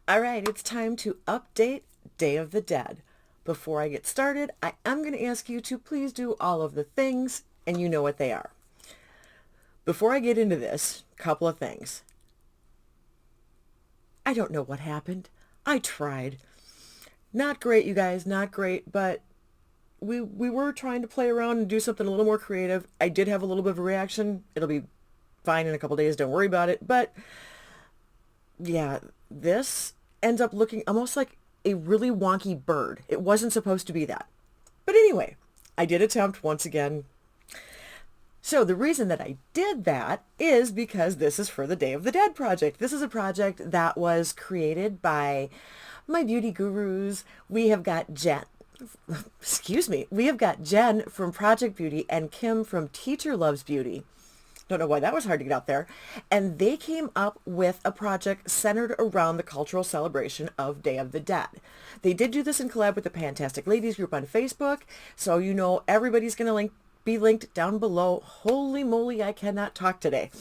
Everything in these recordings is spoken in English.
All right, it's time to update Day of the Dead. Before I get started, I am going to ask you to please do all of the things, and you know what they are. Before I get into this, couple of things. I don't know what happened. I tried. Not great, you guys, not great, but we were trying to play around and do something a little more creative. I did have a little bit of a reaction. It'll be fine in a couple days, don't worry about it. But yeah, this ends up looking almost like a really wonky bird. It wasn't supposed to be that. But anyway, I did attempt once again. So the reason that I did that is because this is for the Day of the Dead project. This is a project that was created by my beauty gurus. We have got Jen. Excuse me. We have got Jen from Project Beauty and Kim from Teacher Loves Beauty. Don't know why that was hard to get out there. And they came up with a project centered around the cultural celebration of Day of the Dead. They did do this in collab with the Fantastic Ladies group on Facebook. So you know everybody's going to be linked down below. Holy moly, I cannot talk today.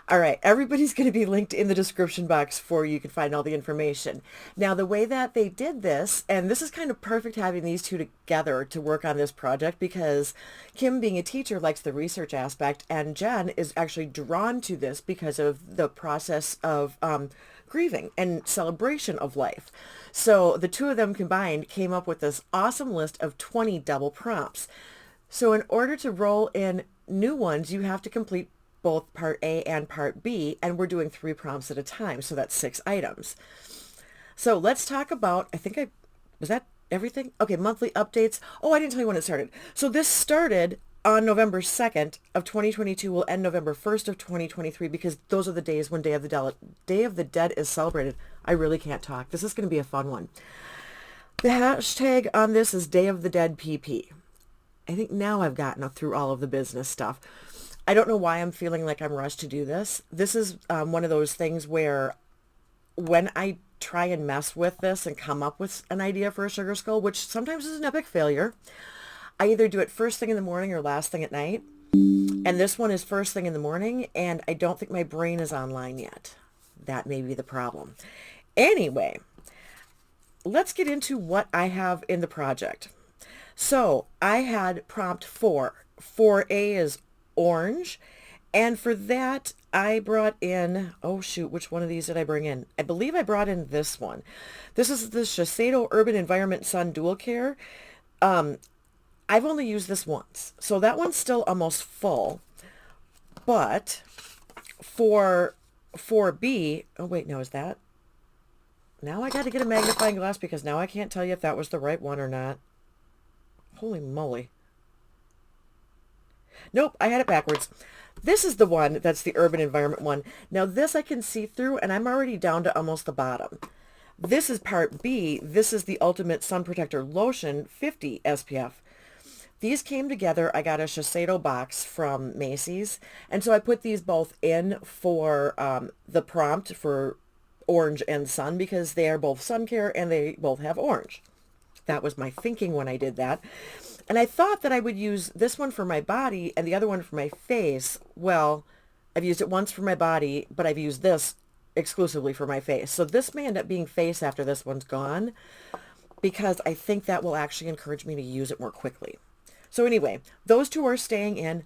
All right, everybody's going to be linked in the description box for you can find all the information. Now, the way that they did this, and this is kind of perfect having these two together to work on this project because Kim, being a teacher, likes the research aspect, and Jen is actually drawn to this because of the process of grieving and celebration of life. So the two of them combined came up with this awesome list of 20 double prompts. So in order to roll in new ones, you have to complete both part A and part B, and we're doing 3 prompts at a time, so that's 6 items. So let's talk about, was that everything? Okay, monthly updates. Oh, I didn't tell you when it started. So this started on November 2nd of 2022, will end November 1st of 2023, because those are the days when Day of the Dead is celebrated. I really can't talk. This is going to be a fun one. The hashtag on this is Day of the Dead PP. I think now I've gotten through all of the business stuff. I don't know why I'm feeling like I'm rushed to do this. This is one of those things where when I try and mess with this and come up with an idea for a sugar skull, which sometimes is an epic failure, I either do it first thing in the morning or last thing at night. And this one is first thing in the morning, and I don't think my brain is online yet. That may be the problem. Anyway, let's get into what I have in the project. So I had prompt 4. 4A is orange, and for that I brought in, oh shoot, which one of these did I bring in? I believe I brought in this one. This is the Shiseido Urban Environment Sun Dual Care. I've only used this once, so that one's still almost full. But for 4B, oh wait, no, is that? Now I got to get a magnifying glass because now I can't tell you if that was the right one or not. Holy moly. Nope, I had it backwards. This is the one that's the urban environment one. Now this I can see through, and I'm already down to almost the bottom. This is part B. This is the Ultimate Sun Protector Lotion 50 SPF. These came together. I got a Shiseido box from Macy's, and so I put these both in for the prompt for orange and sun because they are both sun care and they both have orange. That was my thinking when I did that. And I thought that I would use this one for my body and the other one for my face. Well, I've used it once for my body, but I've used this exclusively for my face. So this may end up being face after this one's gone because I think that will actually encourage me to use it more quickly. So anyway, those two are staying in.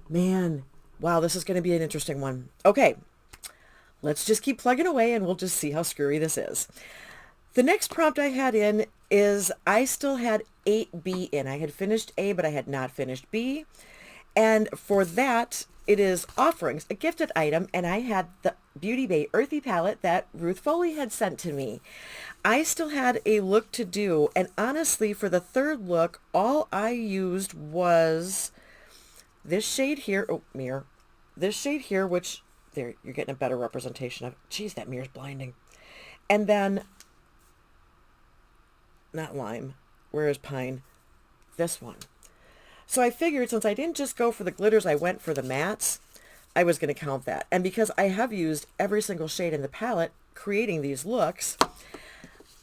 Man, wow, this is going to be an interesting one. Okay, let's just keep plugging away and we'll just see how screwy this is. The next prompt I had in is I still had 8B in. I had finished A, but I had not finished B. And for that, it is offerings, a gifted item, and I had the Beauty Bay Earthy palette that Ruth Foley had sent to me. I still had a look to do, and honestly, for the third look, all I used was this shade here. Oh, mirror. This shade here, which, there, you're getting a better representation of. Geez, that mirror's blinding. And then not lime, where is pine? This one. So I figured since I didn't just go for the glitters, I went for the mattes, I was going to count that. And because I have used every single shade in the palette creating these looks,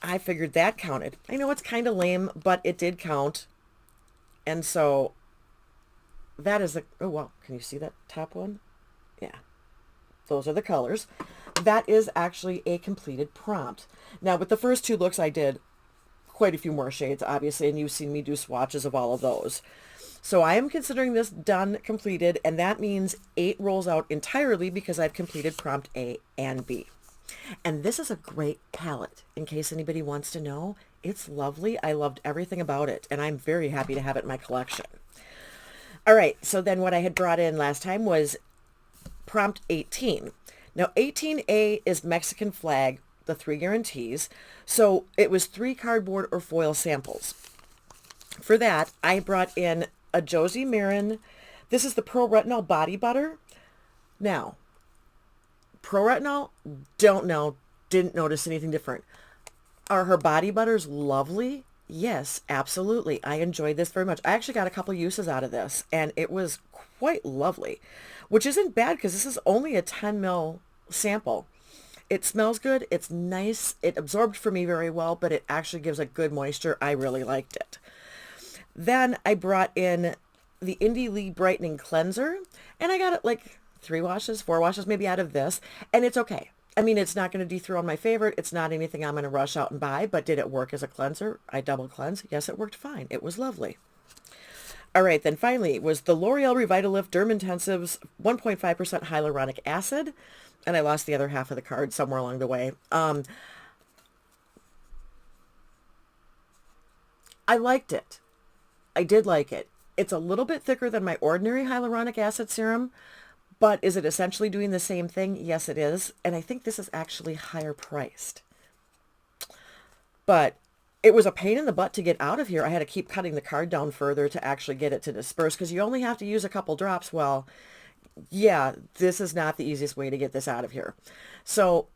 I figured that counted. I know it's kind of lame, but it did count. And so that is the, oh wow, can you see that top one? Yeah, those are the colors. that is actually a completed prompt. Now, with the first two looks, I did quite a few more shades, obviously, and you've seen me do swatches of all of those. So I am considering this done, completed, and that means 8 rolls out entirely because I've completed prompt A and B. And this is a great palette, in case anybody wants to know. It's lovely. I loved everything about it, and I'm very happy to have it in my collection. All right, so then what I had brought in last time was prompt 18. Now, 18A is Mexican flag, the 3 guarantees. So it was 3 cardboard or foil samples. For that, I brought in a Josie Marin. This is the Pro Retinol Body Butter. Now, Pro Retinol, don't know, didn't notice anything different. Are her body butters lovely? Yes, absolutely. I enjoyed this very much. I actually got a couple uses out of this, and it was quite lovely, which isn't bad because this is only a 10 ml sample. It smells good. It's nice. It absorbed for me very well, but it actually gives a good moisture. I really liked it. Then I brought in the Indie Lee Brightening Cleanser, and I got it like 3 washes, 4 washes maybe out of this, and it's okay. I mean, it's not going to dethrone my favorite. It's not anything I'm going to rush out and buy, but did it work as a cleanser? I double cleanse. Yes, it worked fine. It was lovely. All right, then finally was the L'Oreal Revitalift Derm Intensives 1.5% hyaluronic acid, and I lost the other half of the card somewhere along the way. I liked it. I did like it. It's a little bit thicker than my ordinary hyaluronic acid serum, but is it essentially doing the same thing? Yes, it is. And I think this is actually higher priced. But it was a pain in the butt to get out of here. I had to keep cutting the card down further to actually get it to disperse because you only have to use a couple drops. Well, yeah, this is not the easiest way to get this out of here. So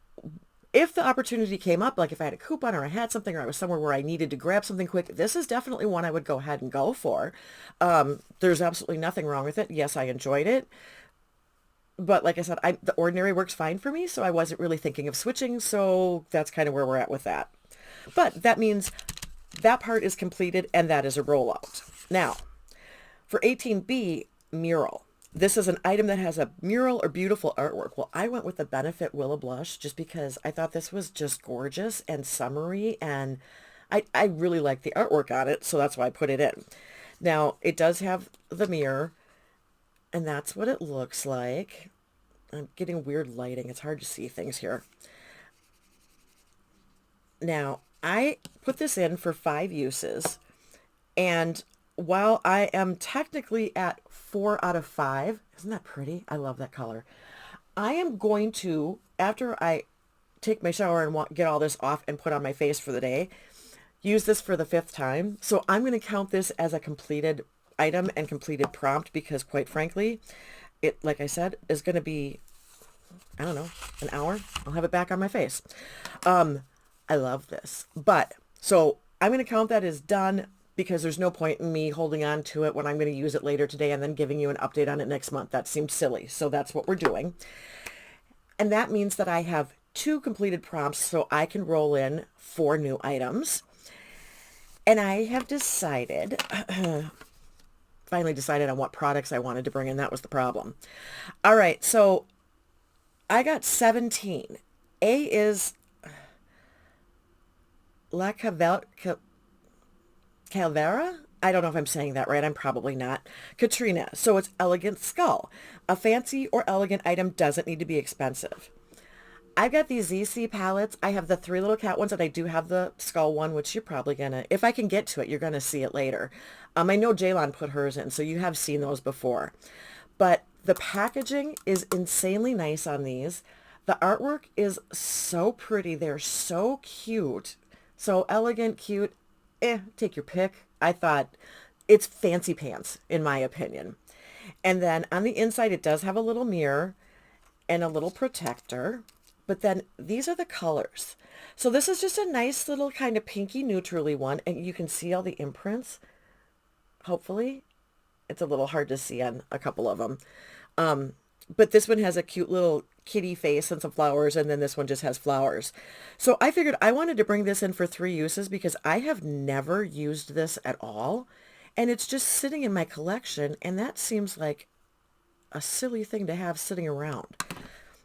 if the opportunity came up, like if I had a coupon or I had something or I was somewhere where I needed to grab something quick, this is definitely one I would go ahead and go for. There's absolutely nothing wrong with it. Yes, I enjoyed it. But like I said, the ordinary works fine for me, so I wasn't really thinking of switching, so that's kind of where we're at with that. But that means that part is completed, and that is a rollout. Now, for 18B, Mural. This is an item that has a mural or beautiful artwork. Well, I went with the Benefit Willow Blush just because I thought this was just gorgeous and summery, and I really like the artwork on it, so that's why I put it in. Now, it does have the mirror, and that's what it looks like. I'm getting weird lighting. It's hard to see things here. Now, I put this in for 5 uses, and while I am technically at 4 out of 5, isn't that pretty? I love that color. I am going to, after I take my shower and get all this off and put on my face for the day, use this for the 5th time. So I'm going to count this as a completed item and completed prompt because quite frankly, it, like I said, is going to be, I don't know, an hour. I'll have it back on my face. I love this. But, so I'm going to count that as done because there's no point in me holding on to it when I'm going to use it later today and then giving you an update on it next month. That seems silly. So that's what we're doing. And that means that I have 2 completed prompts so I can roll in 4 new items. And I have decided, finally decided on what products I wanted to bring in. That was the problem. All right. So I got 17. A is La Calvera? I don't know if I'm saying that right. I'm probably not. Katrina. So it's Elegant Skull. A fancy or elegant item doesn't need to be expensive. I've got these ZC palettes. I have the 3 little cat ones, and I do have the skull one, which you're probably going to, if I can get to it, you're going to see it later. I know Jaylon put hers in, so you have seen those before. But the packaging is insanely nice on these. The artwork is so pretty. They're so cute. So elegant, cute, take your pick. I thought it's fancy pants, in my opinion. And then on the inside, it does have a little mirror and a little protector. But then these are the colors. So this is just a nice little kind of pinky neutrally one. And you can see all the imprints. Hopefully. It's a little hard to see on a couple of them. But this one has a cute little kitty face and some flowers, and then this one just has flowers. So I figured I wanted to bring this in for 3 uses because I have never used this at all. And it's just sitting in my collection, and that seems like a silly thing to have sitting around.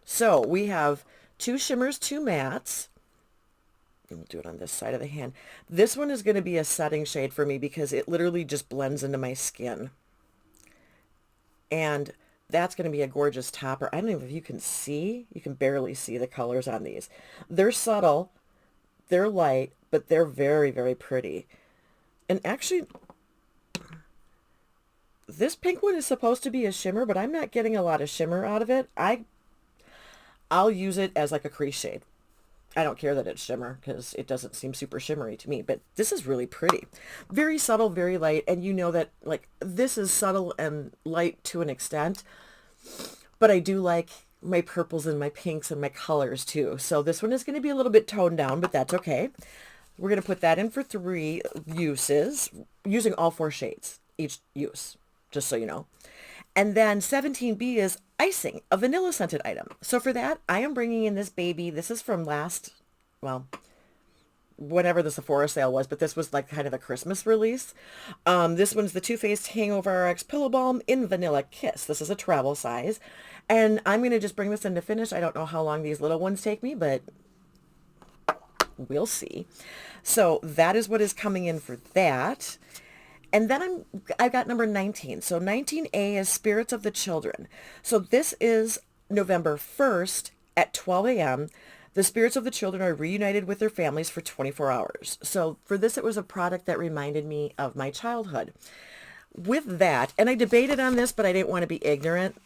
So we have 2 shimmers, 2 mattes. And we'll do it on this side of the hand. This one is going to be a setting shade for me because it literally just blends into my skin. And that's going to be a gorgeous topper. I don't know if you can see. You can barely see the colors on these. They're subtle. They're light, but they're very, very pretty. And actually, this pink one is supposed to be a shimmer, but I'm not getting a lot of shimmer out of it. I'll use it as like a crease shade. I don't care that it's shimmer because it doesn't seem super shimmery to me, but this is really pretty. Very subtle, very light, and you know that like this is subtle and light to an extent, but I do like my purples and my pinks and my colors too. So this one is going to be a little bit toned down, but that's okay. We're going to put that in for 3 uses, using all 4 shades each use, just so you know. And then 17B is icing, a vanilla scented item. So for that, I am bringing in this baby. This is from whenever the Sephora sale was, but this was like kind of a Christmas release. This one's the Too Faced Hangover RX Pillow Balm in Vanilla Kiss. This is a travel size. And I'm going to just bring this into finish. I don't know how long these little ones take me, but we'll see. So that is what is coming in for that. And then I've got number 19. So 19A is Spirits of the Children. So this is November 1st at 12 a.m. The spirits of the children are reunited with their families for 24 hours. So for this, it was a product that reminded me of my childhood. With that, and I debated on this, but I didn't want to be ignorant,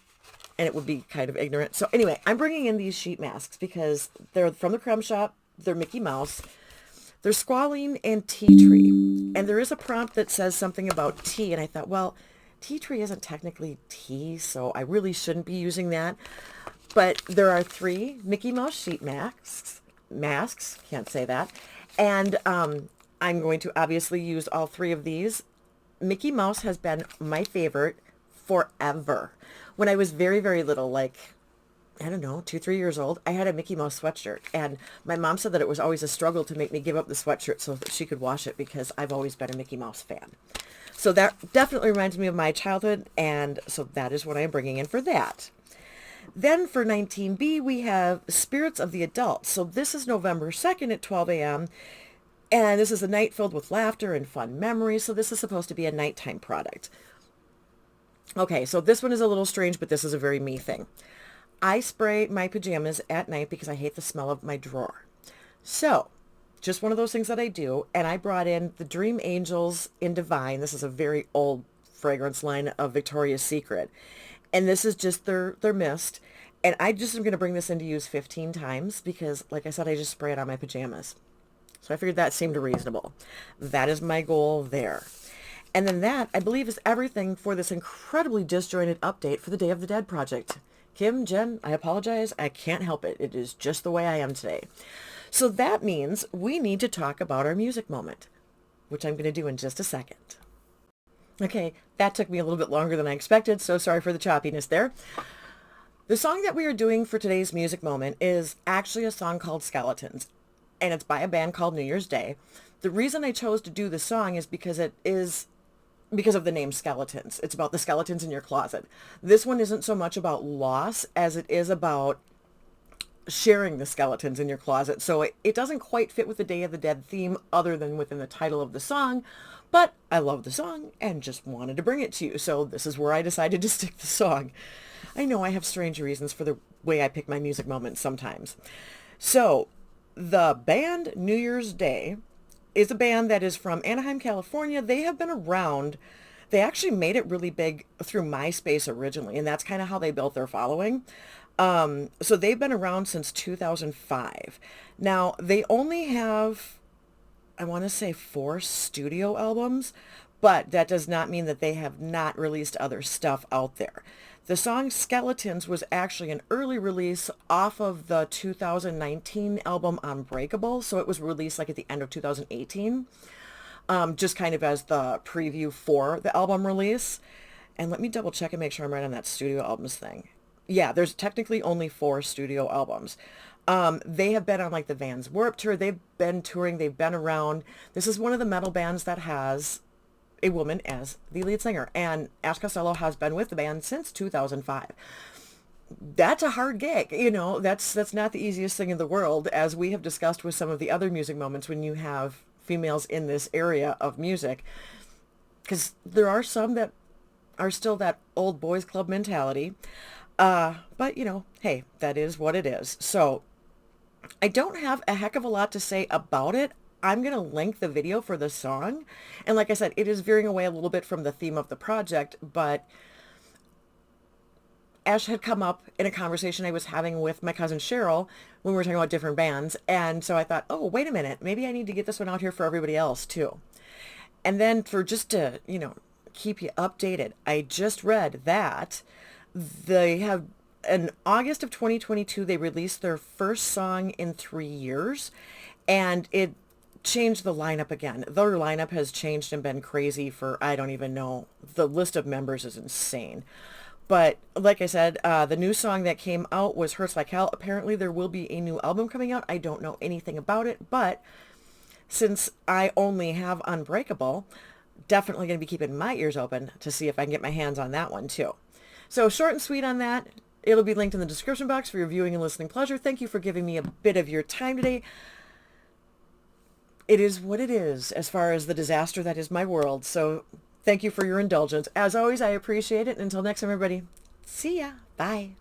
and it would be kind of ignorant. So anyway, I'm bringing in these sheet masks because they're from the Creme Shop. They're Mickey Mouse. They're squalene and tea tree. And there is a prompt that says something about tea. And I thought, well, tea tree isn't technically tea, so I really shouldn't be using that. But there are 3 Mickey Mouse sheet masks, can't say that. And I'm going to obviously use all 3 of these. Mickey Mouse has been my favorite forever. When I was very, very little, like, I don't know, 2, 3 years old, I had a Mickey Mouse sweatshirt, and my mom said that it was always a struggle to make me give up the sweatshirt so that she could wash it because I've always been a Mickey Mouse fan. So that definitely reminds me of my childhood, and so that is what I'm bringing in for that. Then for 19B, we have Spirits of the Adults. So this is November 2nd at 12 a.m., and this is a night filled with laughter and fun memories, so this is supposed to be a nighttime product. Okay, so this one is a little strange, but this is a very me thing. I spray my pajamas at night because I hate the smell of my drawer. So, just one of those things that I do, and I brought in the Dream Angels in Divine. This is a very old fragrance line of Victoria's Secret. And this is just their mist. And I just am going to bring this in to use 15 times because, like I said, I just spray it on my pajamas. So I figured that seemed reasonable. That is my goal there. And then that, I believe, is everything for this incredibly disjointed update for the Day of the Dead project. Kim, Jen, I apologize. I can't help it. It is just the way I am today. So that means we need to talk about our music moment, which I'm going to do in just a second. Okay, that took me a little bit longer than I expected, so sorry for the choppiness there. The song that we are doing for today's music moment is actually a song called Skeletons, and it's by a band called New Year's Day. The reason I chose to do the song is because of the name Skeletons. It's about the skeletons in your closet. This one isn't so much about loss as it is about sharing the skeletons in your closet. So it doesn't quite fit with the Day of the Dead theme other than within the title of the song, but I love the song and just wanted to bring it to you. So this is where I decided to stick the song. I know I have strange reasons for the way I pick my music moments sometimes. So the band New Year's Day is a band that is from Anaheim, California. They have been around. They actually made it really big through MySpace originally, and that's kind of how they built their following. So they've been around since 2005. Now, they only have, I want to say 4 studio albums, but that does not mean that they have not released other stuff out there. The song Skeletons was actually an early release off of the 2019 album Unbreakable, so it was released like at the end of 2018, just kind of as the preview for the album release. And let me double check and make sure I'm right on that studio albums thing. Yeah, there's technically only 4 studio albums. They have been on like the Vans Warped Tour. They've been touring. They've been around. This is one of the metal bands that has a woman as the lead singer, and Ash Costello has been with the band since 2005. that's a hard gig. That's not the easiest thing in the world, as we have discussed with some of the other music moments when you have females in this area of music, because there are some that are still that old boys club mentality. But hey, that is what it is. So I don't have a heck of a lot to say about it. I'm going to link the video for the song. And like I said, it is veering away a little bit from the theme of the project, but Ash had come up in a conversation I was having with my cousin Cheryl when we were talking about different bands. And so I thought, oh, wait a minute, maybe I need to get this one out here for everybody else too. And then for just to, keep you updated, I just read that they have, in August of 2022, they released their first song in 3 years, and it changed the lineup again. Their lineup has changed and been crazy for, I don't even know. The list of members is insane. But like I said, the new song that came out was Hurts Like Hell. Apparently there will be a new album coming out. I don't know anything about it, but since I only have Unbreakable, definitely going to be keeping my ears open to see if I can get my hands on that one too. So short and sweet on that. It'll be linked in the description box for your viewing and listening pleasure. Thank you for giving me a bit of your time today. It is what it is as far as the disaster that is my world. So thank you for your indulgence. As always, I appreciate it. Until next time, everybody. See ya. Bye.